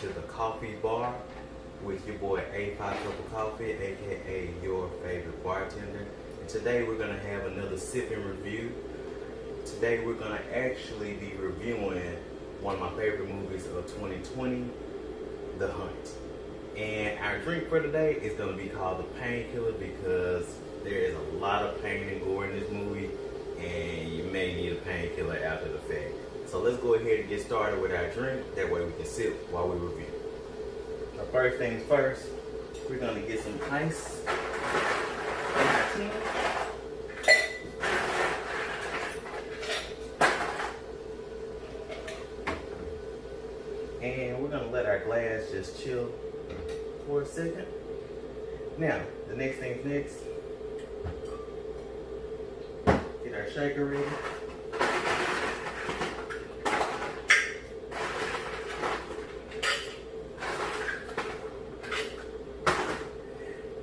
to the coffee bar with your boy A5 Cup of Coffee, aka your favorite bartender. And today we're gonna have another sip and review. Today we're gonna actually be reviewing one of my favorite movies of 2020, The Hunt. And our drink for today is gonna be called the PainKiller because there is a lot of pain and gore in this movie, and you may need a painkiller after the fact. So let's go ahead and get started with our drink. That way we can sip while we review. So first things first, we're gonna get some ice in our tin. And we're gonna let our glass just chill for a second. Now, the next thing's next. Get our shaker ready.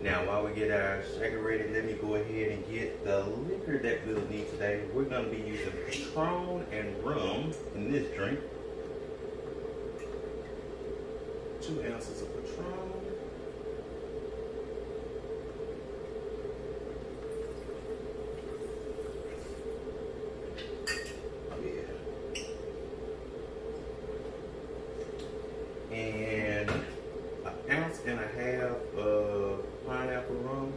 Now, while we get our shaker ready, let me go ahead and get the liquor that we'll need today. We're gonna be using Patron and rum in this drink. 2 ounces of Patron. And 1.5 ounces of Pineapple Rum.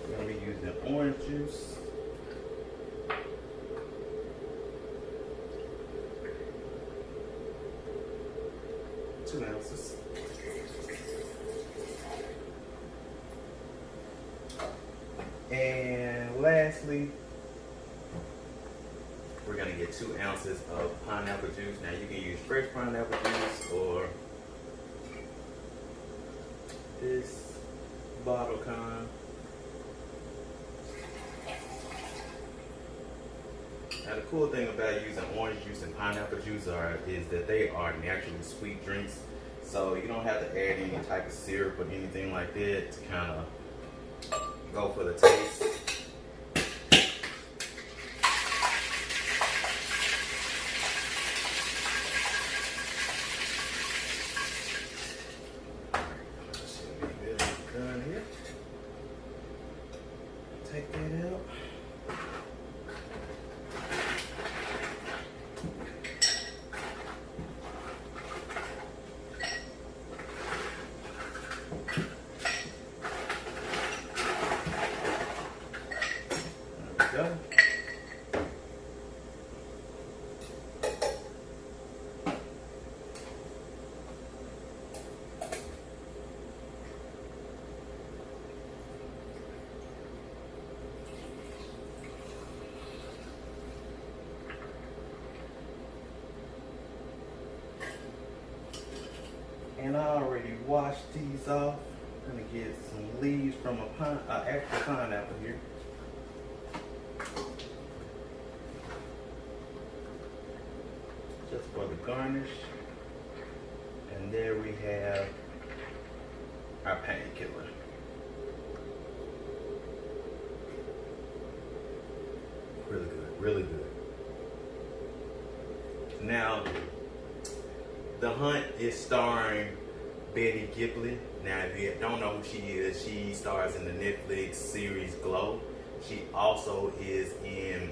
We're going to be using orange juice. Two ounces. And lastly, we're gonna get 2 ounces of pineapple juice. Now you can use fresh pineapple juice or this bottle kind. Now the cool thing about using orange juice and pineapple juice is that they are naturally sweet drinks. So you don't have to add any type of syrup or anything like that to kind of go for the taste. Should be good done here. Take that out. Go. And I already washed these off. I'm gonna get some leaves from a actual pineapple here. Just for the garnish. And there we have our PainKiller. Really good, really good. Now, The Hunt is starring Betty Gilpin. Now, if you don't know who she is, she stars in the Netflix series Glow. She also is in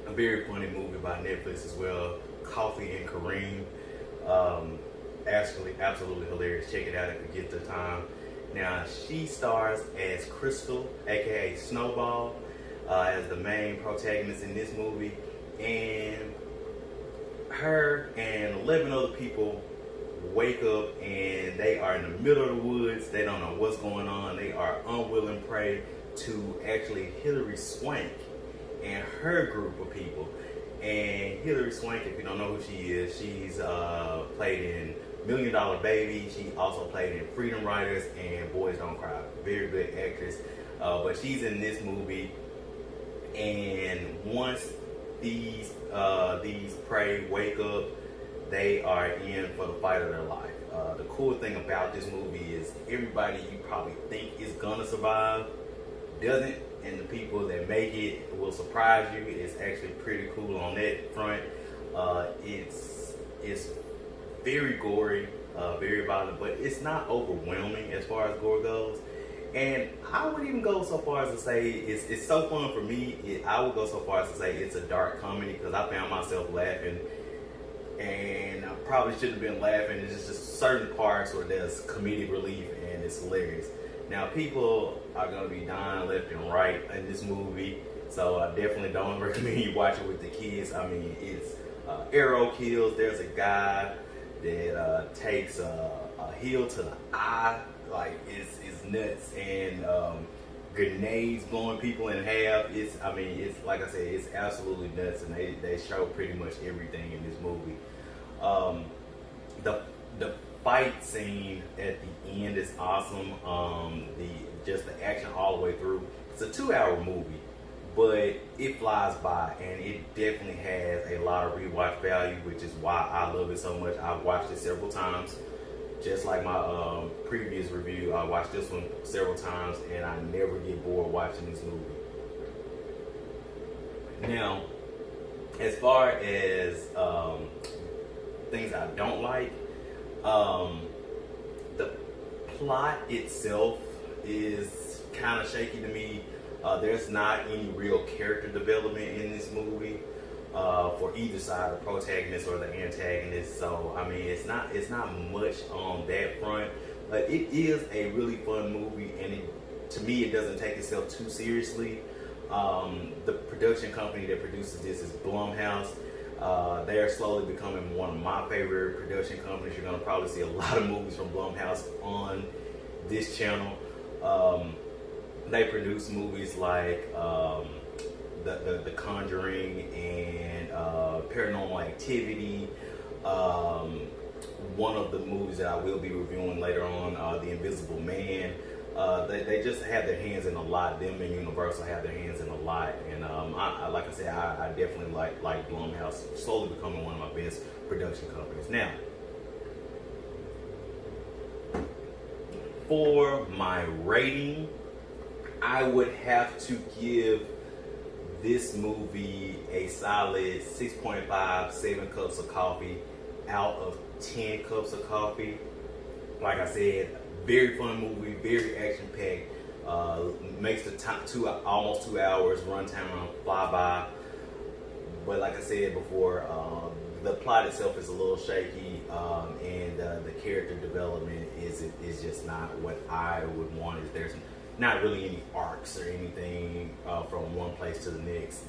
a very funny movie by Netflix as well, Coffee and Kareem. Absolutely hilarious. Check it out if you get the time. Now, she stars as Crystal, aka Snowball, as the main protagonist in this movie. And her and 11 other people wake up and they are in the middle of the woods. They don't know what's going on. They are unwilling prey to actually Hilary Swank and her group of people. And Hilary Swank, if you don't know who she is, she's played in $1 Million Baby. She also played in Freedom Writers and Boys Don't Cry. Very good actress. But she's in this movie. And once these prey wake up, they are in for the fight of their life. The cool thing about this movie is everybody you probably think is gonna survive doesn't, and the people that make it will surprise you. It's actually pretty cool on that front. It's very gory, very violent, but it's not overwhelming as far as gore goes. And I would even go so far as to say it's so fun for me. I would go so far as to say it's a dark comedy, because I found myself laughing, and I probably shouldn't have been laughing. It's just certain parts where there's comedic relief and it's hilarious. Now, people are going to be dying left and right in this movie, so I definitely don't recommend you watch it with the kids. I mean, it's arrow kills. There's a guy that takes a heel to the eye. Like, it's nuts, and grenades blowing people in half. It's like I said, it's absolutely nuts, and they show pretty much everything in this movie. The fight scene at the end is awesome. The action all the way through. It's a 2-hour movie, but it flies by, and it definitely has a lot of rewatch value, which is why I love it so much. I've watched it several times. Just like my previous review, I watched this one several times, and I never get bored watching this movie. Now, as far as things I don't like, the plot itself is kind of shaky to me. There's not any real character development in this movie for either side, the protagonist or the antagonist. So I mean, it's not much on that front, but it is a really fun movie, and to me, it doesn't take itself too seriously. The production company that produces this is BlumHouse. They're slowly becoming one of my favorite production companies. You're gonna probably see a lot of movies from BlumHouse on this channel. They produce movies like The Conjuring and Paranormal Activity. One of the movies that I will be reviewing later on, The Invisible Man. They just have their hands in a lot. Them and Universal have their hands in a lot. And like I said, I definitely like BlumHouse, slowly becoming one of my best production companies. Now, for my rating, I would have to give this movie a solid 6.5, 7 cups of coffee out of 10 cups of coffee. Like I said, very fun movie, very action packed. Makes the top almost 2 hours runtime fly by. But like I said before, the plot itself is a little shaky, and the character development is just not what I would want. There's not really any arcs or anything from one place to the next.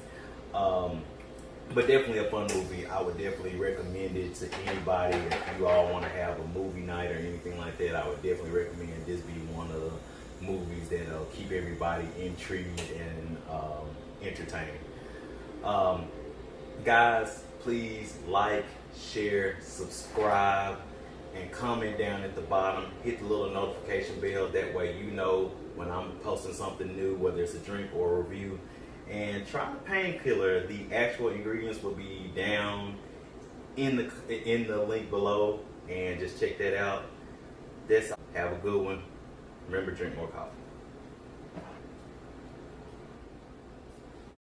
But definitely a fun movie. I would definitely recommend it to anybody. If you all want to have a movie night or anything like that, I would definitely recommend this be one of the movies that'll keep everybody intrigued and entertained. Guys, please like, share, subscribe, and comment down at the bottom. Hit the little notification bell. That way you know when I'm posting something new, whether it's a drink or a review. And try PainKiller. The actual ingredients will be down in the link below, and just check that out. Have a good one. Remember, drink more coffee.